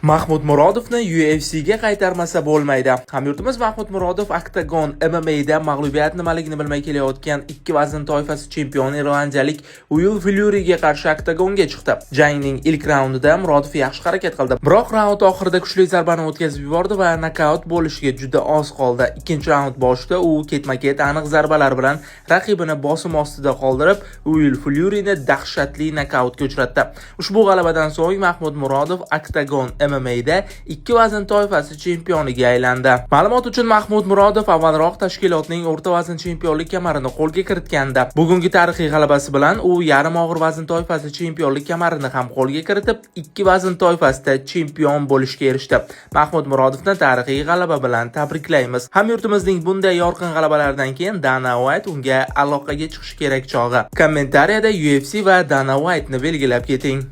Mahmud Murodovni UFC'ga qaytarmasa bo'lmaydi. Hamyurtimiz Mahmud Murodov Octagon MMA'da mag'lubiyat nimaligini bilmay kelayotgan ikki vazn toifasi chempioni irlandiyalik Will Fury'ga qarshi Octagonga chiqdi. Jangning ilk raundida Murodov yaxshi harakat qildi. Biroq raund oxirida kuchli zarbani o'tkazib yubordi va nokaut bo'lishiga juda oz qoldi. Ikkinchi raund boshida u ketma-ket aniq zarbalar bilan raqibini bosim ostida qoldirib, Will Fury'ni dahshatli nokautga uchratdi. Ushbu g'alabadan so'ng Mahmud Murodov Octagon MMA'da ikki vazn toifasi chempioniga aylandi. Ma'lumot uchun Mahmud Murodov avvalroq tashkilotning o'rta vazn chempionlik kamarini qo'lga kiritgandi. Bugungi tarixiy g'alabasi bilan u yarim og'ir vazn toifasi chempionlik kamarini ham qo'lga kiritib, ikki vazn toifasida chempion bo'lishga erishdi. Mahmud Murodovni tarixiy g'alaba bilan tabriklaymiz. Hamyurtimizning bunday yorqin g'alabalaridan keyin Dana White unga aloqaga chiqishi kerak chog'i. Kommentariyada UFC va Dana White'ni belgilab keting.